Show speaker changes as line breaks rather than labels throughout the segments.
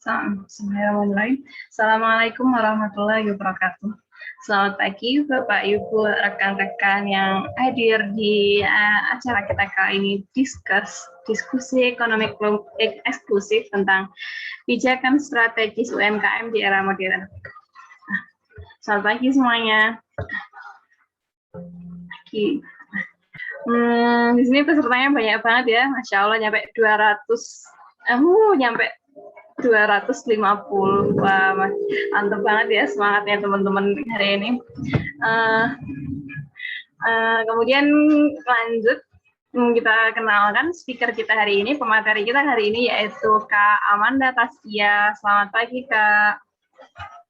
Bismillahirrahmanirrahim. Assalamualaikum warahmatullahi wabarakatuh. Selamat pagi Bapak Ibu rekan-rekan yang hadir di acara kita kali ini, diskusi ekonomi eksklusif tentang pijakan strategis UMKM di era modern. Selamat pagi semuanya. Di sini pesertanya banyak banget ya, Masya Allah, nyampe 250. Wah, mantap banget ya semangatnya teman-teman hari ini. Kemudian lanjut, kita kenalkan speaker kita hari ini, pemateri kita hari ini yaitu Kak Amanda Taskia. Selamat pagi, Kak.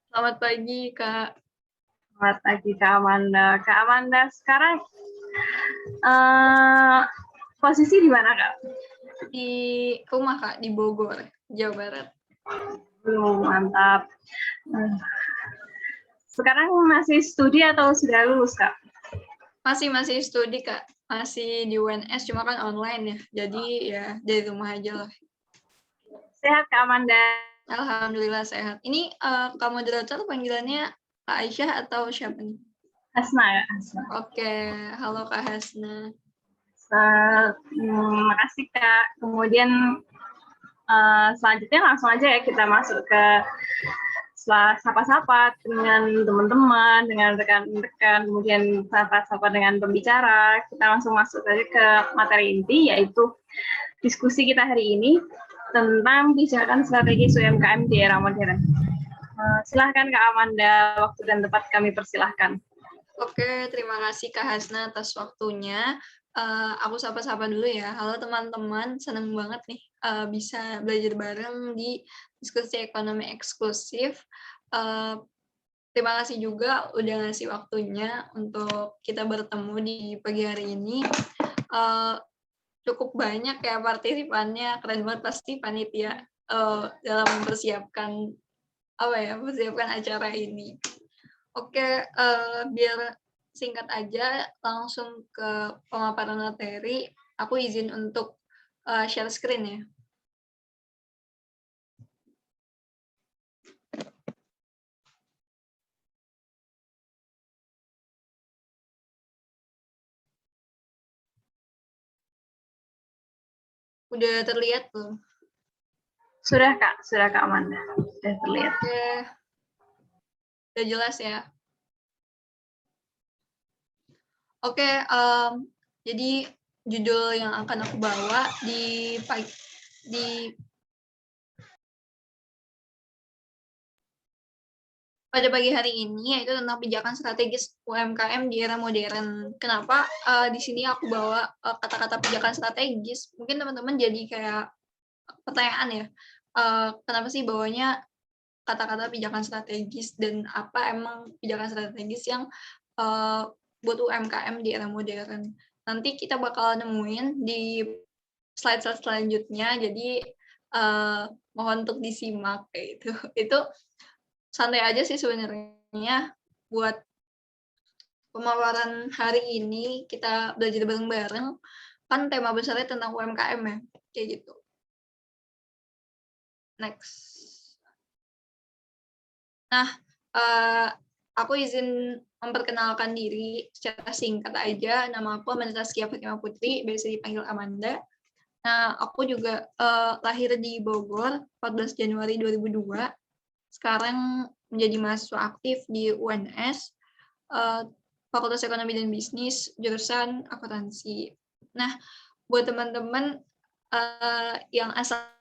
Selamat pagi, Kak.
Selamat pagi, Kak Amanda. Kak Amanda, sekarang posisi di mana, Kak?
Di rumah, Kak, di Bogor, Jawa Barat.
Mantap. Sekarang masih studi atau sudah lulus, Kak?
Masih studi, Kak. Masih di UNS, cuma kan online ya. Jadi ya dari rumah aja lah.
Sehat, Kak Amanda?
Alhamdulillah sehat. Ini Kak moderator panggilannya Kak Aisyah atau siapa nih?
Hasna, Kak. Hasna.
Oke, halo Kak Hasna.
Terima kasih, Kak. Kemudian selanjutnya langsung aja ya kita masuk ke sapa-sapa dengan teman-teman, dengan rekan-rekan, kemudian sapa-sapa dengan pembicara. Kita langsung masuk saja ke materi inti, yaitu diskusi kita hari ini tentang pijakan strategis UMKM di era modern. Silahkan Kak Amanda, waktu dan tempat kami persilahkan.
Oke, terima kasih Kak Hasna atas waktunya. Aku sapa-sapa dulu ya. Halo teman-teman, senang banget nih bisa belajar bareng di diskusi ekonomi eksklusif. Terima kasih juga udah ngasih waktunya untuk kita bertemu di pagi hari ini. Cukup banyak ya partisipannya, keren banget pasti panitia dalam mempersiapkan acara ini. Oke, biar singkat aja, langsung ke pemaparan materi. Aku izin untuk share screen ya. Udah terlihat belum?
Sudah Kak Amanda. Sudah terlihat.
Oke. Udah jelas ya? Oke, jadi judul yang akan aku bawa pada pagi hari ini yaitu tentang pijakan strategis UMKM di era modern. Kenapa di sini aku bawa kata-kata pijakan strategis? Mungkin teman-teman jadi kayak pertanyaan ya, kenapa sih bawanya kata-kata pijakan strategis dan apa emang pijakan strategis yang buat UMKM di era modern? Nanti kita bakal nemuin di slide-slide selanjutnya, jadi mohon untuk disimak kayak itu. Itu santai aja sih sebenarnya buat pemaparan hari ini kita belajar bareng-bareng, kan tema besarnya tentang UMKM ya, kayak gitu. Next. Nah, aku izin memperkenalkan diri secara singkat aja. Nama aku Amanda Taskia Fatimah Putri, biasa dipanggil Amanda. Nah, aku juga lahir di Bogor 14 Januari 2002. Sekarang menjadi mahasiswa aktif di UNS, Fakultas Ekonomi dan Bisnis, jurusan akuntansi. Nah, buat teman-teman yang asalnya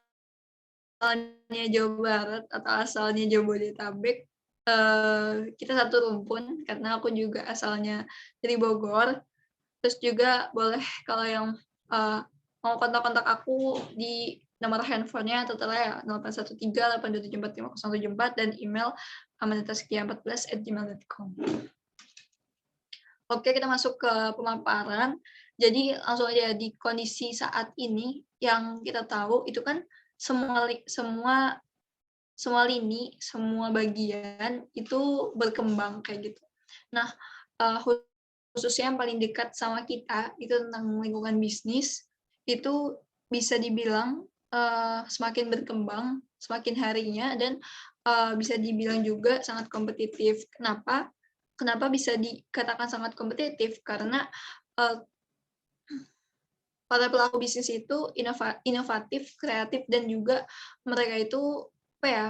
Jawa Barat atau asalnya Jabodetabek, kita satu rumpun karena aku juga asalnya dari Bogor. Terus juga boleh kalau yang mau kontak-kontak aku di nomor handphonenya tertera ya 0813-82745-074 dan email amandataskia14@gmail.com. Oke, kita masuk ke pemaparan. Jadi langsung aja di kondisi saat ini yang kita tahu itu kan semua lini, semua bagian itu berkembang kayak gitu. Nah, khususnya yang paling dekat sama kita itu tentang lingkungan bisnis, itu bisa dibilang semakin berkembang, semakin harinya, dan bisa dibilang juga sangat kompetitif. Kenapa? Kenapa bisa dikatakan sangat kompetitif? Karena uh, para pelaku bisnis itu inovatif, kreatif, dan juga mereka itu apa ya,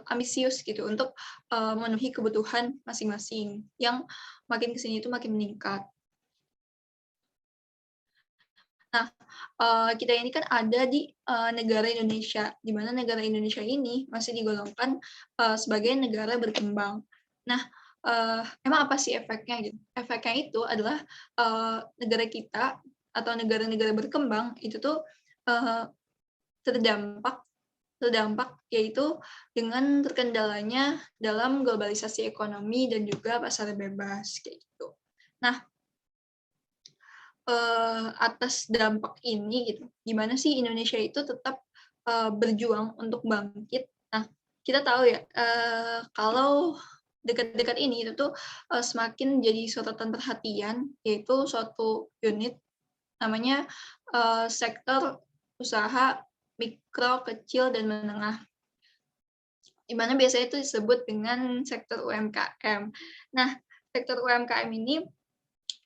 ambisius gitu untuk memenuhi kebutuhan masing-masing yang makin kesini itu makin meningkat. Nah, kita ini kan ada di negara Indonesia, di mana negara Indonesia ini masih digolongkan sebagai negara berkembang. Nah, emang apa sih efeknya gitu? Efeknya itu adalah negara kita atau negara-negara berkembang itu tuh terdampak terdampak yaitu dengan terkendalanya dalam globalisasi ekonomi dan juga pasar bebas kayak gitu. Nah, atas dampak ini gitu, gimana sih Indonesia itu tetap berjuang untuk bangkit. Nah, kita tahu ya, kalau dekat-dekat ini itu tuh semakin jadi sorotan perhatian, yaitu suatu unit namanya sektor usaha mikro, kecil, dan menengah, di mana biasanya itu disebut dengan sektor UMKM. Nah, sektor UMKM ini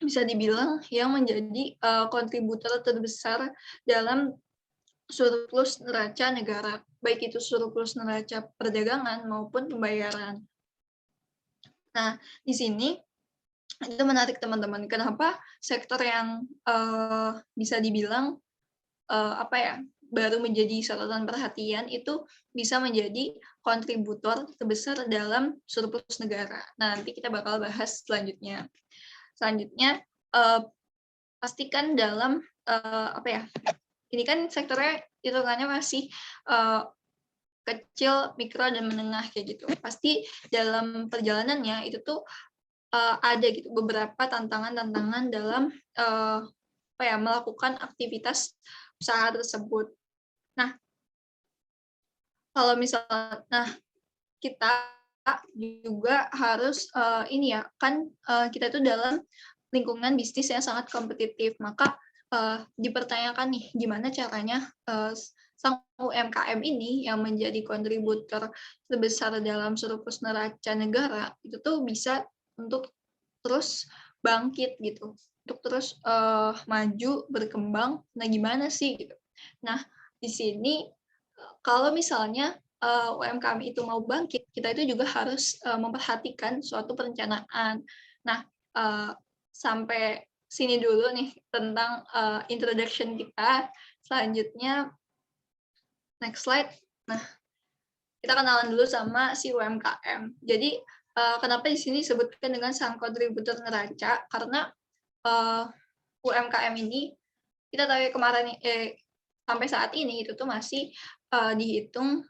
bisa dibilang yang menjadi kontributor terbesar dalam surplus neraca negara, baik itu surplus neraca perdagangan maupun pembayaran. Nah, di sini itu menarik teman-teman. Kenapa sektor yang bisa dibilang apa ya, baru menjadi sorotan perhatian itu bisa menjadi kontributor terbesar dalam surplus negara. Nah, nanti kita bakal bahas selanjutnya. Selanjutnya, pastikan dalam apa ya? Ini kan sektornya hitungannya masih kecil, mikro, dan menengah kayak gitu. Pasti dalam perjalanannya itu tuh ada gitu beberapa tantangan-tantangan dalam apa ya, melakukan aktivitas usaha tersebut. Nah, kalau misalnya kita juga harus ini ya, kan kita tuh dalam lingkungan bisnis yang sangat kompetitif, maka dipertanyakan nih gimana caranya sang UMKM ini yang menjadi kontributor terbesar dalam surplus neraca negara itu tuh bisa untuk terus bangkit gitu, untuk terus maju, berkembang. Nah, gimana sih gitu. Nah, di sini kalau misalnya UMKM itu mau bangkit, kita itu juga harus memperhatikan suatu perencanaan. Nah, sampai sini dulu nih tentang introduction kita. Selanjutnya, next slide. Nah, kita kenalan dulu sama si UMKM. Jadi, kenapa di sini disebutkan dengan sang kontributor neraca? Karena UMKM ini, kita tahu ya kemarin sampai saat ini itu tuh masih dihitung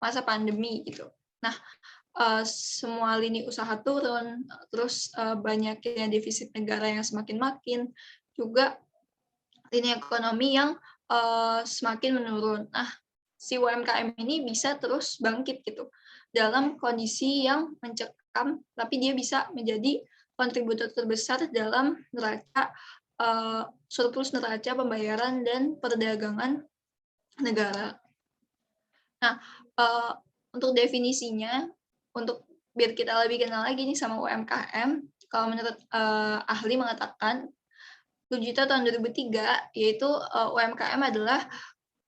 masa pandemi gitu. Nah, semua lini usaha turun, terus banyaknya defisit negara yang semakin makin, juga lini ekonomi yang semakin menurun. Nah, si UMKM ini bisa terus bangkit gitu dalam kondisi yang mencekam, tapi dia bisa menjadi kontributor terbesar dalam neraca surplus neraca pembayaran dan perdagangan negara. Nah, untuk definisinya, untuk biar kita lebih kenal lagi nih sama UMKM, kalau menurut ahli mengatakan 7 juta tahun 2003, yaitu UMKM adalah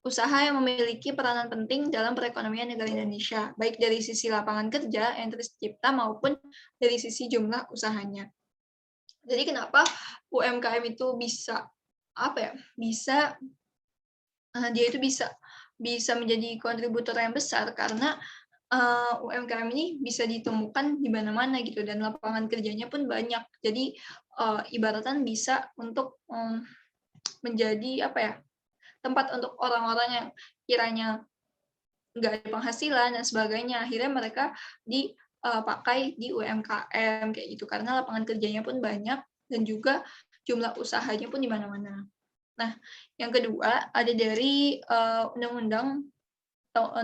usaha yang memiliki peranan penting dalam perekonomian negara Indonesia, baik dari sisi lapangan kerja yang tercipta maupun dari sisi jumlah usahanya. Jadi kenapa UMKM itu bisa apa ya? Dia itu bisa menjadi kontributor yang besar karena UMKM ini bisa ditemukan di mana-mana gitu, dan lapangan kerjanya pun banyak. Jadi ibaratnya bisa untuk menjadi apa ya, tempat untuk orang-orang yang kiranya nggak ada penghasilan dan sebagainya, akhirnya mereka dipakai di UMKM kayak gitu, karena lapangan kerjanya pun banyak dan juga jumlah usahanya pun di mana-mana. Nah, yang kedua ada dari Undang-Undang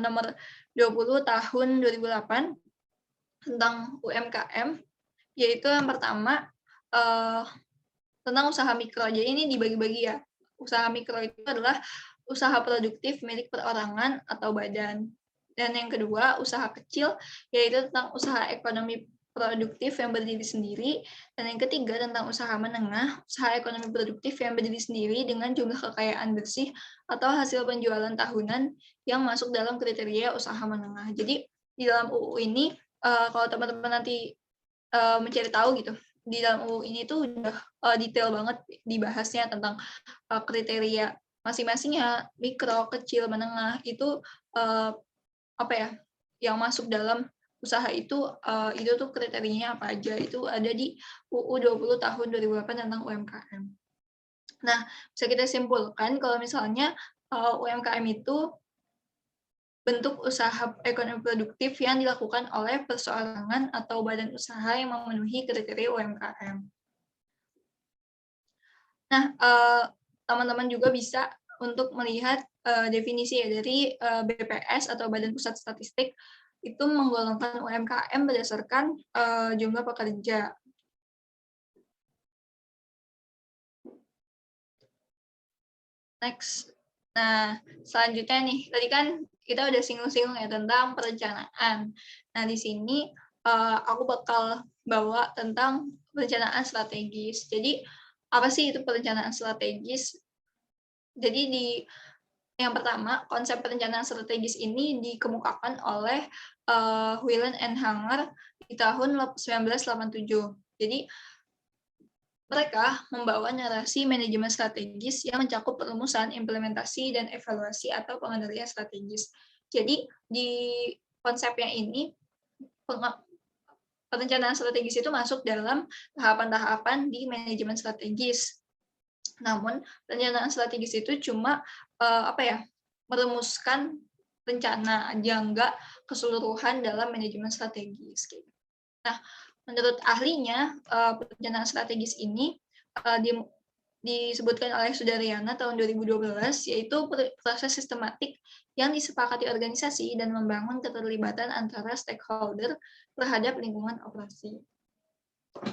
nomor 20 tahun 2008 tentang UMKM, yaitu yang pertama tentang usaha mikro. Jadi ini dibagi-bagi ya. Usaha mikro itu adalah usaha produktif milik perorangan atau badan. Dan yang kedua, usaha kecil, yaitu tentang usaha ekonomi produktif yang berdiri sendiri. Dan yang ketiga, tentang usaha menengah, usaha ekonomi produktif yang berdiri sendiri dengan jumlah kekayaan bersih atau hasil penjualan tahunan yang masuk dalam kriteria usaha menengah. Jadi, di dalam UU ini, kalau teman-teman nanti mencari tahu gitu, di dalam UU ini tuh udah detail banget dibahasnya tentang kriteria masing-masingnya, mikro, kecil, menengah, itu apa ya, yang masuk dalam usaha itu tuh kriterianya apa aja, itu ada di UU 20 tahun 2008 tentang UMKM. Nah, bisa kita simpulkan kalau misalnya UMKM itu bentuk usaha ekonomi produktif yang dilakukan oleh perseorangan atau badan usaha yang memenuhi kriteria UMKM. Nah, teman-teman juga bisa untuk melihat definisi ya dari BPS atau Badan Pusat Statistik itu menggolongkan UMKM berdasarkan jumlah pekerja. Next. Nah, selanjutnya nih, tadi kan kita udah singgung-singgung ya tentang perencanaan. Nah, di sini aku bakal bawa tentang perencanaan strategis. Jadi, apa sih itu perencanaan strategis? Jadi yang pertama, konsep perencanaan strategis ini dikemukakan oleh Whelan and Hanger di tahun 1987. Jadi mereka membawa narasi manajemen strategis yang mencakup perumusan, implementasi, dan evaluasi atau pengendalian strategis. Jadi di konsepnya ini perencanaan strategis itu masuk dalam tahapan-tahapan di manajemen strategis. Namun perencanaan strategis itu cuma merumuskan rencana aja, nggak keseluruhan dalam manajemen strategis. Nah, menurut ahlinya, perencanaan strategis ini disebutkan oleh Sudaryana tahun 2012, yaitu proses sistematik yang disepakati organisasi dan membangun keterlibatan antara stakeholder terhadap lingkungan operasi.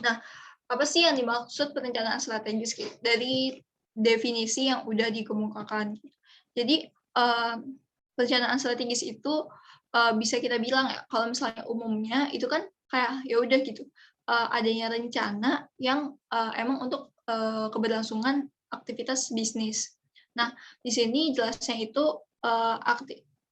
Nah, apa sih yang dimaksud perencanaan strategis dari definisi yang udah dikemukakan? Jadi, perencanaan strategis itu bisa kita bilang ya, kalau misalnya umumnya itu kan kayak ya udah gitu, adanya rencana yang emang untuk keberlangsungan aktivitas bisnis. Nah, di sini jelasnya itu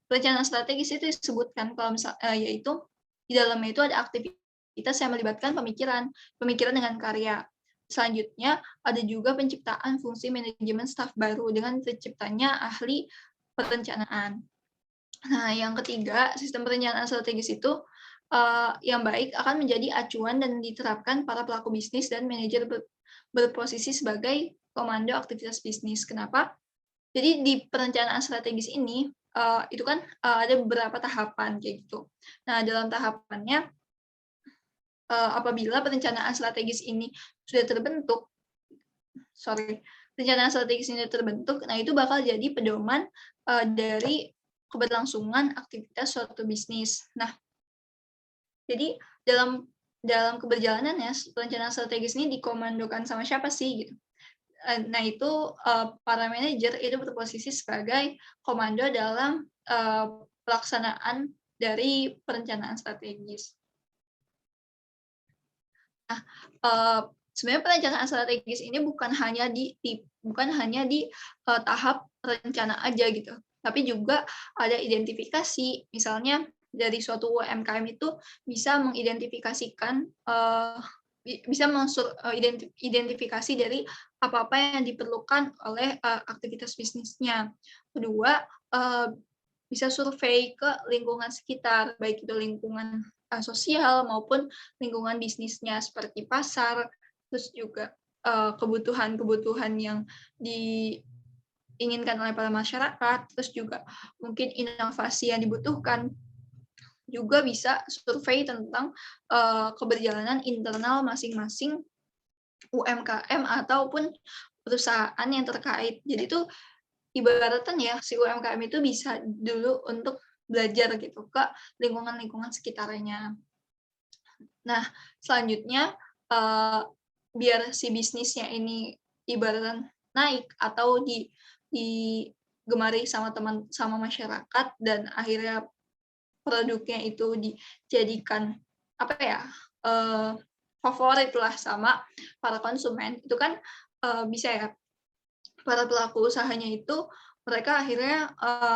perencanaan strategis itu disebutkan kalau yaitu di dalamnya itu ada aktivitas yang melibatkan pemikiran dengan karya. Selanjutnya, ada juga penciptaan fungsi manajemen staf baru dengan terciptanya ahli perencanaan. Nah, yang ketiga, sistem perencanaan strategis itu yang baik akan menjadi acuan dan diterapkan para pelaku bisnis dan manajer berposisi sebagai komando aktivitas bisnis. Kenapa? Jadi di perencanaan strategis ini itu kan ada beberapa tahapan kayak gitu. Nah, dalam tahapannya apabila perencanaan strategis ini sudah terbentuk, perencanaan strategis ini terbentuk, nah itu bakal jadi pedoman dari keberlangsungan aktivitas suatu bisnis. Nah, jadi dalam keberjalanannya perencanaan strategis ini dikomandokan sama siapa sih gitu. Nah, itu para manajer itu berposisi sebagai komando dalam pelaksanaan dari perencanaan strategis. Nah, sebenarnya perencanaan strategis ini bukan hanya di tahap rencana aja gitu, tapi juga ada identifikasi. Misalnya dari suatu UMKM itu bisa mengidentifikasikan identifikasi dari apa-apa yang diperlukan oleh aktivitas bisnisnya. Kedua, bisa survei ke lingkungan sekitar, baik itu lingkungan sosial maupun lingkungan bisnisnya seperti pasar, terus juga kebutuhan-kebutuhan yang diinginkan oleh para masyarakat, terus juga mungkin inovasi yang dibutuhkan. Juga bisa survei tentang keberjalanan internal masing-masing UMKM ataupun perusahaan yang terkait. Jadi itu ibaratnya ya si UMKM itu bisa dulu untuk belajar gitu ke lingkungan-lingkungan sekitarnya. Nah, selanjutnya biar si bisnisnya ini ibaratnya naik atau digemari sama masyarakat dan akhirnya produknya itu dijadikan apa ya, favorit lah sama para konsumen, itu kan, bisa ya para pelaku usahanya itu mereka akhirnya,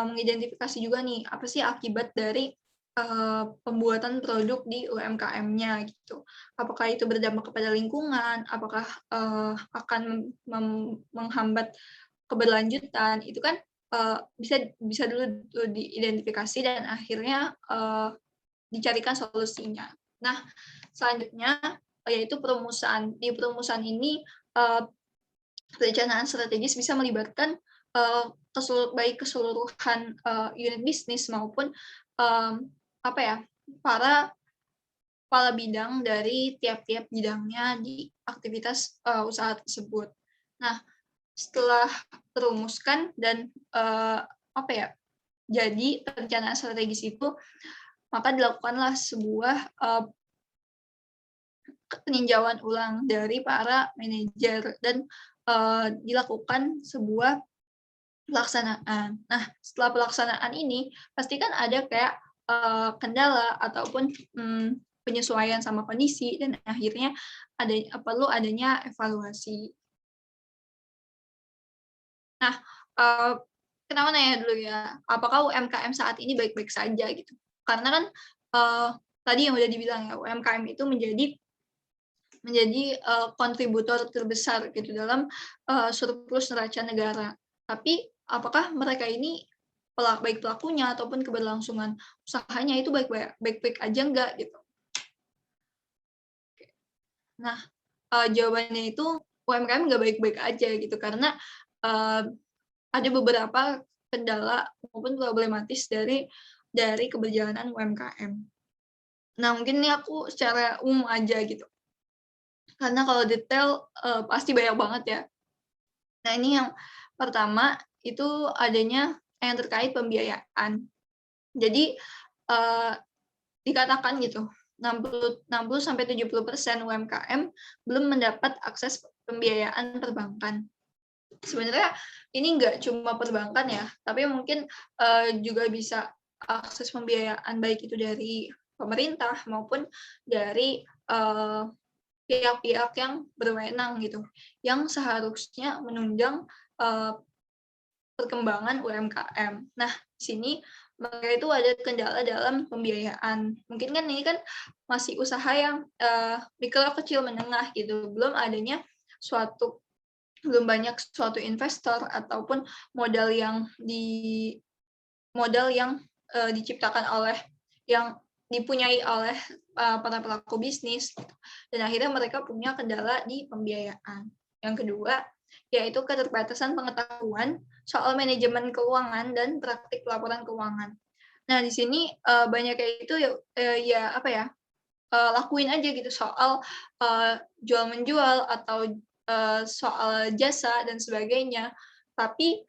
mengidentifikasi juga nih, apa sih akibat dari, pembuatan produk di UMKM-nya gitu. Apakah itu berdampak kepada lingkungan, apakah, akan menghambat keberlanjutan, itu kan, bisa bisa dulu tuh diidentifikasi dan akhirnya, dicarikan solusinya. Nah, selanjutnya, yaitu perumusan. Di perumusan ini, perencanaan strategis bisa melibatkan, baik keseluruhan, unit bisnis maupun, mmm, apa ya, para kepala bidang dari tiap-tiap bidangnya di aktivitas, usaha tersebut. Nah, setelah terumuskan dan, apa ya, jadi perencanaan strategis itu, maka dilakukanlah sebuah, peninjauan ulang dari para manajer dan, dilakukan sebuah pelaksanaan. Nah, setelah pelaksanaan ini pasti kan ada kayak, kendala ataupun, penyesuaian sama kondisi dan akhirnya perlu adanya evaluasi. Nah, eee, kenapa nanya dulu ya, apakah UMKM saat ini baik-baik saja gitu? Karena kan, eee, tadi yang udah dibilang ya, UMKM itu menjadi, kontributor terbesar gitu dalam, surplus neraca negara. Tapi apakah mereka ini baik pelakunya ataupun keberlangsungan usahanya itu baik-baik aja enggak gitu? Nah, jawabannya itu UMKM nggak baik-baik aja gitu karena, eee, ada beberapa kendala maupun problematis dari keberjalanan UMKM. Nah, mungkin ini aku secara umum aja gitu, karena kalau detail, pasti banyak banget ya. Nah, ini yang pertama, itu adanya yang terkait pembiayaan. Jadi, eee, dikatakan gitu, 60-70% UMKM belum mendapat akses pembiayaan perbankan. Sebenarnya ini nggak cuma perbankan ya, tapi mungkin, juga bisa akses pembiayaan baik itu dari pemerintah maupun dari, pihak-pihak yang berwenang gitu, yang seharusnya menunjang, eee, perkembangan UMKM. Nah, di sini mereka itu ada kendala dalam pembiayaan. Mungkin kan ini kan masih usaha yang, mikro, kecil, menengah gitu, suatu belum banyak suatu investor ataupun modal yang diciptakan yang dipunyai oleh, para pelaku bisnis gitu, dan akhirnya mereka punya kendala di pembiayaan. Yang kedua, yaitu keterbatasan pengetahuan soal manajemen keuangan dan praktik laporan keuangan. Nah, di sini, banyaknya itu ya apa ya, lakuin aja gitu soal, jual-menjual atau, soal jasa dan sebagainya. Tapi,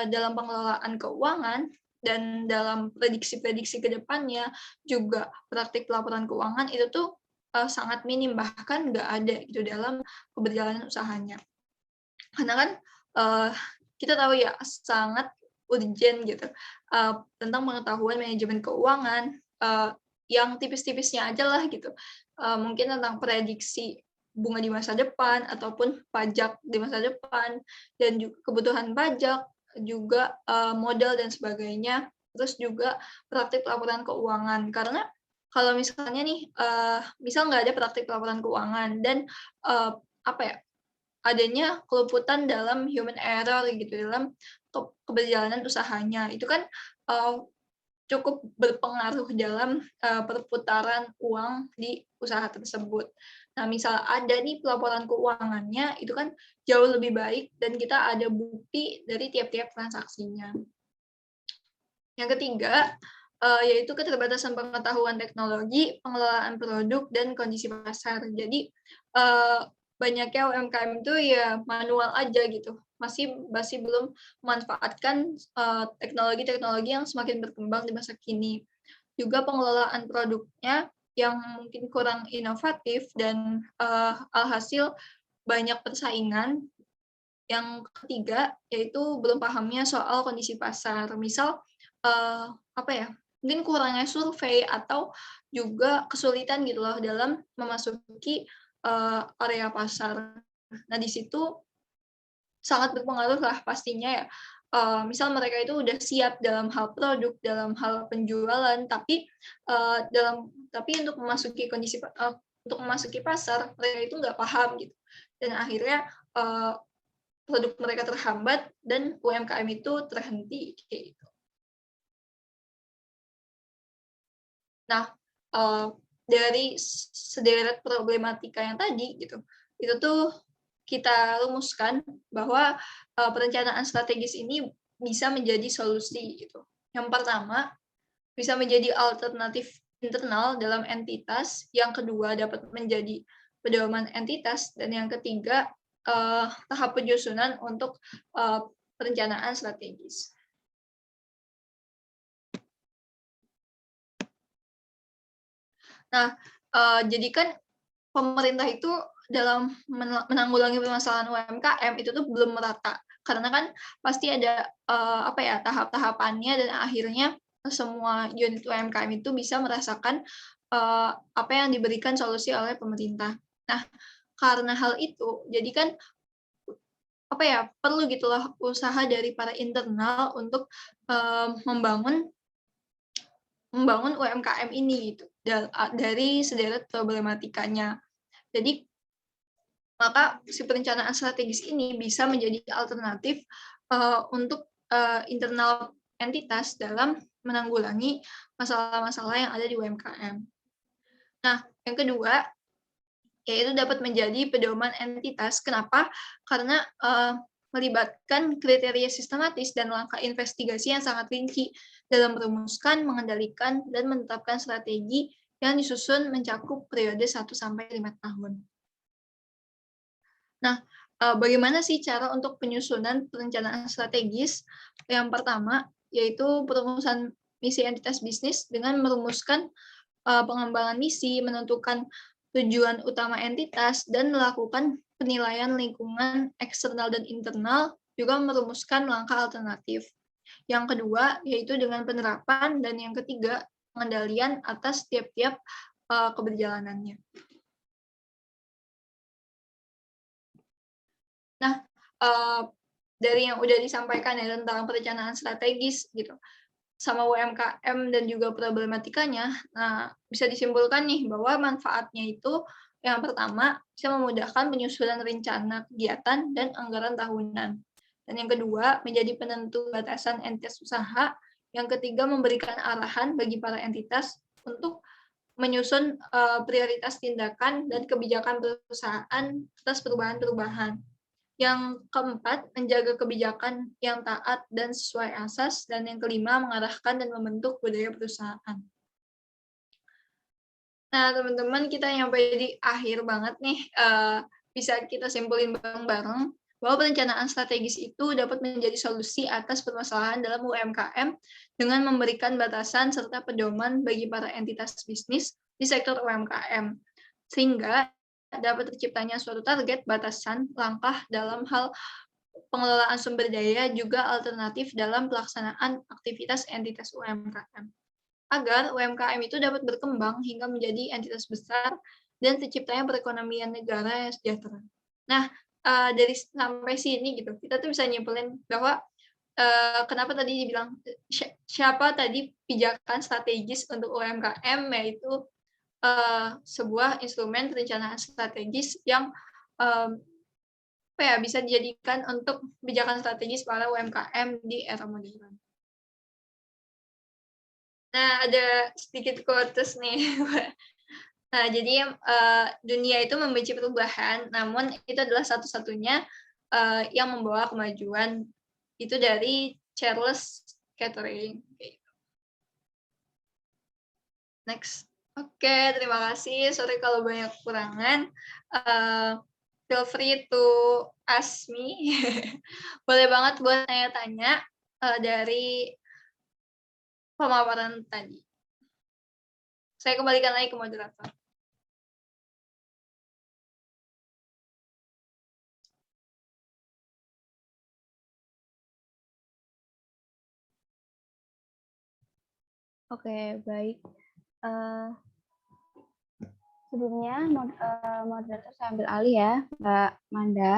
dalam pengelolaan keuangan dan dalam prediksi-prediksi ke depannya, juga praktik laporan keuangan itu tuh, sangat minim, bahkan nggak ada gitu dalam keberjalanan usahanya. Karena kan, eee, kita tahu ya sangat urgent gitu, tentang pengetahuan manajemen keuangan, yang tipis-tipisnya aja lah gitu, mungkin tentang prediksi bunga di masa depan ataupun pajak di masa depan dan kebutuhan pajak, juga, modal dan sebagainya, terus juga praktik laporan keuangan. Karena kalau misalnya nih, misal nggak ada praktik laporan keuangan dan, apa ya, adanya keluputan dalam human error gitu dalam keberjalanan usahanya. Itu kan, eee, cukup berpengaruh dalam, perputaran uang di usaha tersebut. Nah, misal ada nih pelaporan keuangannya, itu kan jauh lebih baik dan kita ada bukti dari tiap-tiap transaksinya. Yang ketiga, yaitu keterbatasan pengetahuan teknologi, pengelolaan produk, dan kondisi pasar. Jadi, eee, banyaknya UMKM itu ya manual aja gitu, masih masih belum memanfaatkan, teknologi-teknologi yang semakin berkembang di masa kini. Juga pengelolaan produknya yang mungkin kurang inovatif dan, alhasil banyak persaingan Yang ketiga, yaitu belum pahamnya soal kondisi pasar. Misal, apa ya, mungkin kurangnya survei atau juga kesulitan gitu loh dalam memasuki, area pasar. Nah, di situ sangat berpengaruh lah pastinya ya, misal mereka itu udah siap dalam hal produk, dalam hal penjualan, tapi untuk untuk memasuki pasar, mereka itu nggak paham gitu. Dan akhirnya, produk mereka terhambat dan UMKM itu terhenti, kayak gitu. Nah, dari sederet problematika yang tadi gitu, itu tuh kita rumuskan bahwa, perencanaan strategis ini bisa menjadi solusi gitu. Yang pertama, bisa menjadi alternatif internal dalam entitas, yang kedua dapat menjadi pedoman entitas, dan yang ketiga, tahap penyusunan untuk, perencanaan strategis. Nah, jadi kan pemerintah itu dalam menanggulangi permasalahan UMKM itu tuh belum merata. Karena kan pasti ada, apa ya, tahap-tahapannya dan akhirnya semua unit UMKM itu bisa merasakan, apa yang diberikan solusi oleh pemerintah. Nah, karena hal itu, jadi kan, apa ya, perlu gitu loh usaha dari para internal untuk, membangun membangun UMKM ini gitu, dari sederet problematikanya. Jadi, maka si perencanaan strategis ini bisa menjadi alternatif, untuk, internal entitas dalam menanggulangi masalah-masalah yang ada di UMKM. Nah, yang kedua, yaitu dapat menjadi pedoman entitas. Kenapa? Karena, melibatkan kriteria sistematis dan langkah investigasi yang sangat rinci dalam merumuskan, mengendalikan, dan menetapkan strategi yang disusun mencakup periode 1 sampai 5 tahun. Nah, bagaimana sih cara untuk penyusunan perencanaan strategis? Yang pertama, yaitu perumusan misi entitas bisnis dengan merumuskan, pengembangan misi, menentukan tujuan utama entitas, dan melakukan penilaian lingkungan eksternal dan internal, juga merumuskan langkah alternatif. Yang kedua, yaitu dengan penerapan, dan yang ketiga, pengendalian atas tiap-tiap, keberjalanannya. Nah, dari yang udah disampaikan ya tentang perencanaan strategis gitu, sama UMKM dan juga problematikanya, nah bisa disimpulkan nih bahwa manfaatnya itu yang pertama bisa memudahkan penyusunan rencana kegiatan dan anggaran tahunan. Dan yang kedua menjadi penentu batasan entitas usaha. Yang ketiga memberikan arahan bagi para entitas untuk menyusun prioritas tindakan dan kebijakan perusahaan atas perubahan-perubahan. Yang keempat, menjaga kebijakan yang taat dan sesuai asas. Dan yang kelima, mengarahkan dan membentuk budaya perusahaan. Nah, teman-teman, kita nyampe di akhir banget nih. Bisa kita simpulin bareng-bareng bahwa perencanaan strategis itu dapat menjadi solusi atas permasalahan dalam UMKM dengan memberikan batasan serta pedoman bagi para entitas bisnis di sektor UMKM. Sehingga dapat terciptanya suatu target, batasan, langkah dalam hal pengelolaan sumber daya, juga alternatif dalam pelaksanaan aktivitas entitas UMKM. Agar UMKM itu dapat berkembang hingga menjadi entitas besar dan terciptanya perekonomian negara yang sejahtera. Nah, dari sampai sini gitu, kita tuh bisa nyimpulin bahwa kenapa tadi dibilang siapa tadi pijakan strategis untuk UMKM, yaitu sebuah instrumen perencanaan strategis yang apa ya, bisa dijadikan untuk kebijakan strategis para UMKM di era modern. Nah, ada sedikit quotes nih. Nah, jadi dunia itu membenci perubahan, namun itu adalah satu-satunya yang membawa kemajuan. Itu dari Charles Kettering. Next. Oke, terima kasih. Sorry kalau banyak kekurangan. Feel free to ask me. Boleh banget buat tanya-tanya dari pemaparan tadi. Saya kembalikan lagi ke moderator.
Oke, baik. Eh, Sebelumnya, moderator saya ambil alih ya, Mbak Manda.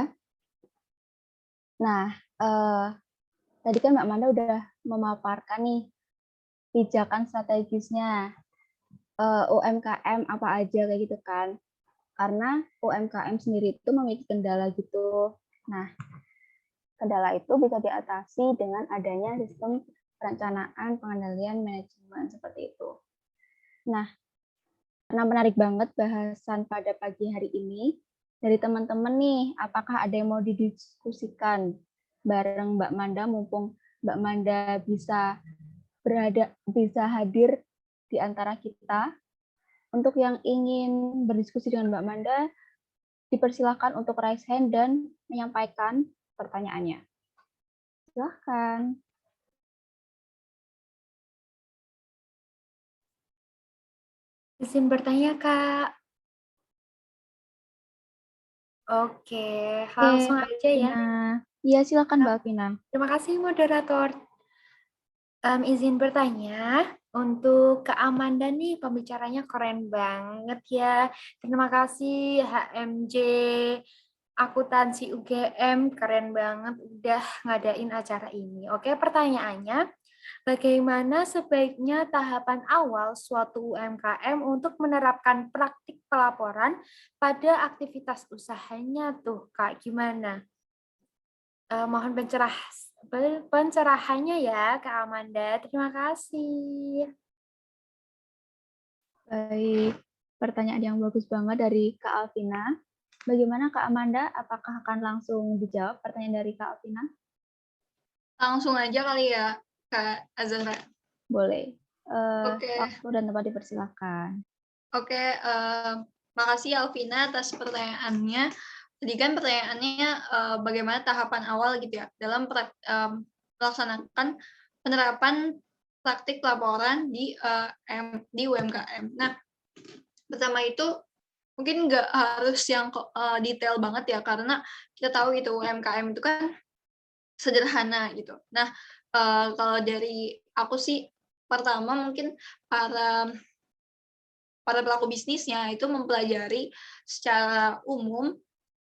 Nah, tadi kan Mbak Manda udah memaparkan nih pijakan strategisnya UMKM apa aja kayak gitu kan. Karena UMKM sendiri itu memiliki kendala gitu. Nah, kendala itu bisa diatasi dengan adanya sistem perencanaan, pengendalian, manajemen seperti itu. Nah, karena menarik banget bahasan pada pagi hari ini dari teman-teman nih, apakah ada yang mau didiskusikan bareng Mbak Manda mumpung Mbak Manda bisa hadir di antara kita. Untuk yang ingin berdiskusi dengan Mbak Manda, dipersilakan untuk raise hand dan menyampaikan pertanyaannya. Silahkan.
Izin bertanya, Kak. Oke, langsung aja ya.
Iya, silakan Mbak Alvina.
Terima kasih, moderator. Izin bertanya, untuk Kak Amanda nih, pembicaranya keren banget ya. Terima kasih HMJ Akuntansi UGM, keren banget udah ngadain acara ini. Oke, pertanyaannya, bagaimana sebaiknya tahapan awal suatu UMKM untuk menerapkan praktik pelaporan pada aktivitas usahanya tuh, Kak? Gimana? Mohon pencerahannya ya, Kak Amanda. Terima kasih.
Baik, pertanyaan yang bagus banget dari Kak Alvina. Bagaimana Kak Amanda? Apakah akan langsung dijawab pertanyaan dari Kak Alvina?
Langsung aja kali ya, Kak Azahra.
Boleh.
Oke.
Waktu dan tempat dipersilakan.
Oke, makasih Alvina atas pertanyaannya. Tadi kan pertanyaannya bagaimana tahapan awal gitu ya dalam melaksanakan penerapan praktik laporan di UMKM. Nah, pertama itu mungkin nggak harus yang detail banget ya, karena kita tahu gitu UMKM itu kan sederhana gitu. Nah, kalau dari aku sih pertama mungkin para pelaku bisnisnya itu mempelajari secara umum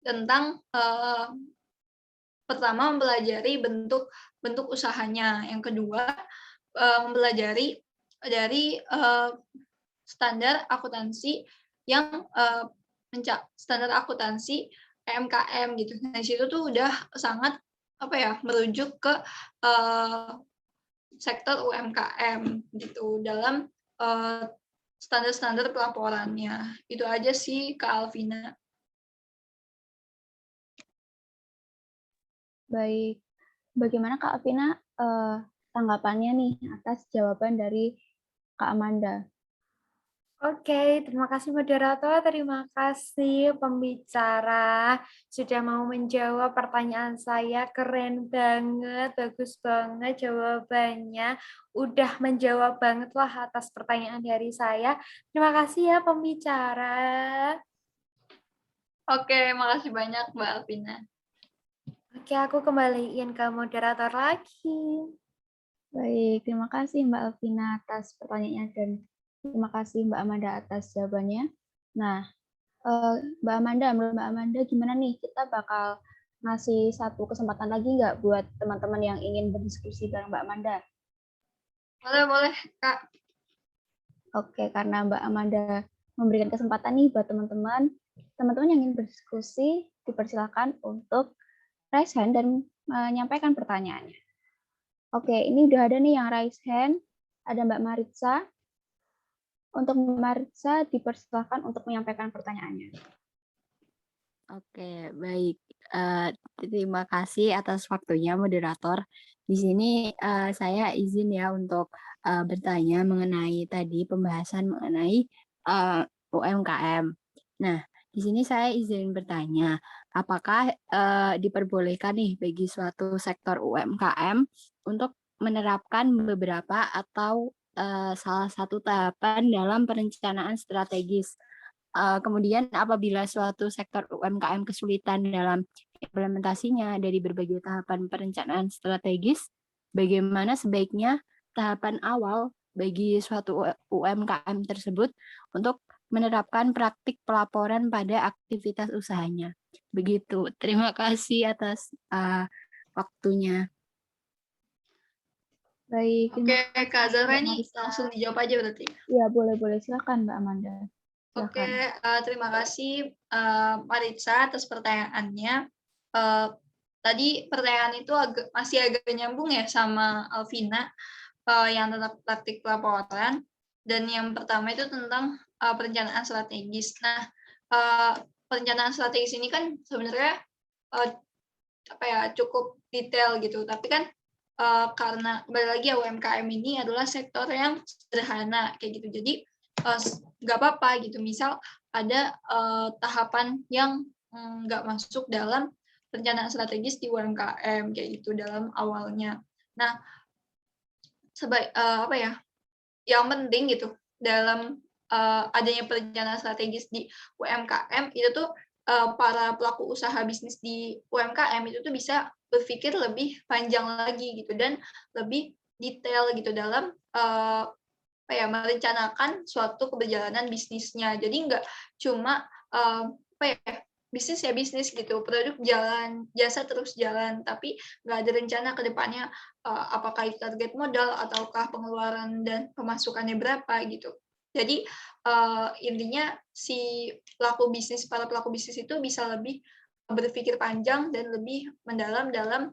tentang pertama mempelajari bentuk usahanya, yang kedua mempelajari dari standar akuntansi yang standar akuntansi PMKM gitu. Nah, di situ tuh udah sangat merujuk ke sektor UMKM gitu dalam standar-standar pelaporannya. Itu aja sih, Kak Alvina.
Baik. Bagaimana Kak Alvina tanggapannya nih atas jawaban dari Kak Amanda?
Oke, terima kasih moderator, terima kasih pembicara sudah mau menjawab pertanyaan saya. Keren banget, bagus banget jawabannya. Udah menjawab banget lah atas pertanyaan dari saya. Terima kasih ya pembicara.
Oke, makasih banyak Mbak Alvina.
Oke, aku kembaliin ke moderator lagi.
Baik, terima kasih Mbak Alvina atas pertanyaannya dan terima kasih Mbak Amanda atas jawabannya. Nah, Mbak Amanda, menurut Mbak Amanda gimana nih? Kita bakal ngasih satu kesempatan lagi nggak buat teman-teman yang ingin berdiskusi bareng Mbak Amanda?
Boleh, Kak.
Oke, karena Mbak Amanda memberikan kesempatan nih buat teman-teman yang ingin berdiskusi, dipersilakan untuk raise hand dan menyampaikan pertanyaannya. Oke, ini udah ada nih yang raise hand. Ada Mbak Maritza. Untuk Mbak Maritza, dipersilakan untuk menyampaikan pertanyaannya.
Oke, baik. Terima kasih atas waktunya, moderator. Di sini saya izin ya untuk bertanya mengenai tadi pembahasan mengenai UMKM. Nah, di sini saya izin bertanya, apakah diperbolehkan nih bagi suatu sektor UMKM untuk menerapkan beberapa atau salah satu tahapan dalam perencanaan strategis? Kemudian apabila suatu sektor UMKM kesulitan dalam implementasinya dari berbagai tahapan perencanaan strategis, bagaimana sebaiknya tahapan awal bagi suatu UMKM tersebut untuk menerapkan praktik pelaporan pada aktivitas usahanya. Begitu. Terima kasih atas waktunya.
Baik,
Oke,
terima
Kak
kasih,
Zahra
Mbak
ini
Marisa.
langsung dijawab aja berarti.
Ya, boleh. Silakan Mbak Amanda.
Oke,
Silakan.
terima kasih Maritza atas pertanyaannya. Tadi pertanyaan itu masih agak nyambung ya sama Alvina yang tentang praktik pelaporan. Dan yang pertama itu tentang perencanaan strategis. Nah, perencanaan strategis ini kan sebenarnya cukup detail gitu. Tapi kan karena kembali lagi ya UMKM ini adalah sektor yang sederhana kayak gitu. Jadi nggak apa-apa gitu. Misal ada tahapan yang nggak masuk dalam perencanaan strategis di UMKM kayak gitu dalam awalnya. Nah, yang penting gitu dalam adanya perencanaan strategis di UMKM itu tuh para pelaku usaha bisnis di UMKM itu tuh bisa berpikir lebih panjang lagi gitu dan lebih detail gitu dalam merencanakan suatu keberjalanan bisnisnya. Jadi nggak cuma bisnis ya bisnis gitu, produk jalan, jasa terus jalan, tapi nggak ada rencana ke depannya apakah itu target modal ataukah pengeluaran dan pemasukannya berapa gitu. Jadi intinya si para pelaku bisnis itu bisa lebih berpikir panjang dan lebih mendalam dalam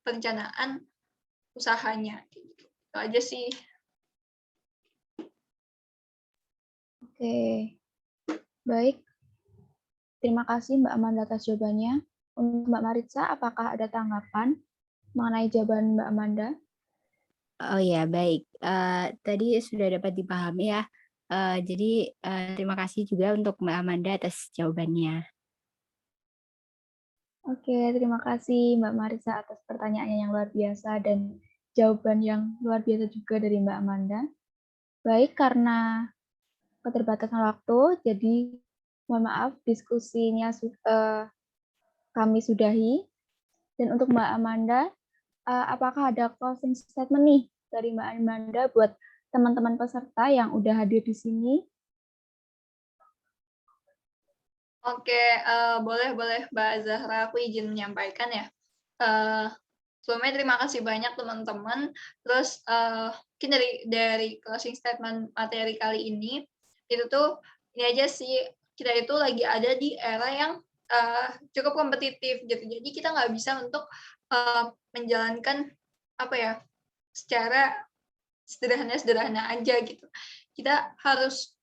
perencanaan usahanya. Gitu. Itu aja sih.
Oke. Baik. Terima kasih Mbak Amanda atas jawabannya. Untuk Mbak Maritza, apakah ada tanggapan mengenai jawaban Mbak Amanda?
Oh ya, baik. Tadi sudah dapat dipahami ya. Jadi terima kasih juga untuk Mbak Amanda atas jawabannya.
Oke, terima kasih Mbak Maritza atas pertanyaannya yang luar biasa dan jawaban yang luar biasa juga dari Mbak Amanda. Baik, karena keterbatasan waktu, jadi mohon maaf diskusinya kami sudahi. Dan untuk Mbak Amanda, apakah ada closing statement nih dari Mbak Amanda buat teman-teman peserta yang udah hadir di sini?
Oke, boleh Mbak Zahra, aku izin menyampaikan ya. Sebelumnya terima kasih banyak teman-teman. Terus mungkin dari closing statement materi kali ini, itu tuh ini aja sih, kita itu lagi ada di era yang cukup kompetitif gitu. Jadi kita nggak bisa untuk menjalankan secara sederhana aja gitu. Kita harus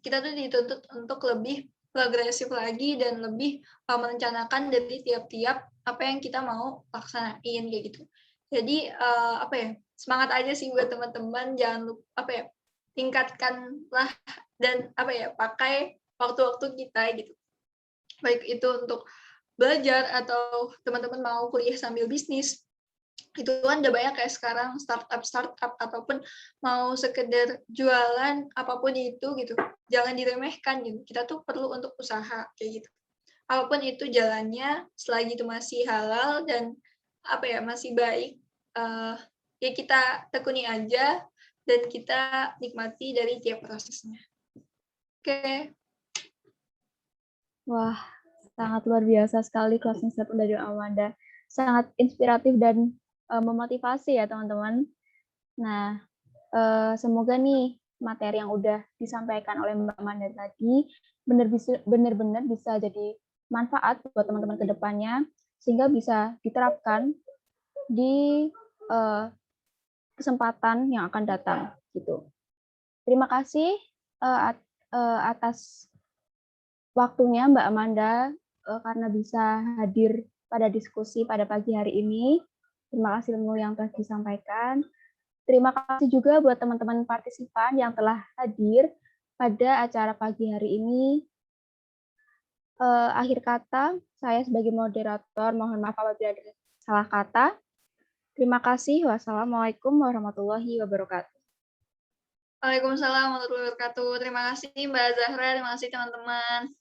kita tuh dituntut untuk lebih progresif lagi dan lebih merencanakan dari tiap-tiap apa yang kita mau laksanain kayak gitu. Jadi semangat aja sih buat teman-teman, jangan lupa tingkatkanlah dan pakai waktu-waktu kita gitu. Baik itu untuk belajar atau teman-teman mau kuliah sambil bisnis. Itu kan udah banyak kayak sekarang startup ataupun mau sekedar jualan apapun itu gitu, jangan diremehkan gitu. Kita tuh perlu untuk usaha kayak gitu, apapun itu jalannya, selagi itu masih halal dan masih baik, ya kita tekuni aja dan kita nikmati dari tiap prosesnya. Oke.
Wah, sangat luar biasa sekali closing statement dari Amanda. Sangat inspiratif dan memotivasi ya teman-teman. Nah, semoga nih materi yang udah disampaikan oleh Mbak Amanda tadi benar-benar bisa jadi manfaat buat teman-teman ke depannya sehingga bisa diterapkan di kesempatan yang akan datang gitu. Terima kasih atas waktunya Mbak Amanda karena bisa hadir pada diskusi pada pagi hari ini. Terima kasih ilmu yang telah disampaikan. Terima kasih juga buat teman-teman partisipan yang telah hadir pada acara pagi hari ini. Akhir kata, saya sebagai moderator mohon maaf apabila ada salah kata. Terima kasih. Wassalamualaikum warahmatullahi wabarakatuh.
Waalaikumsalam warahmatullahi wabarakatuh. Terima kasih Mbak Zahra, terima kasih teman-teman.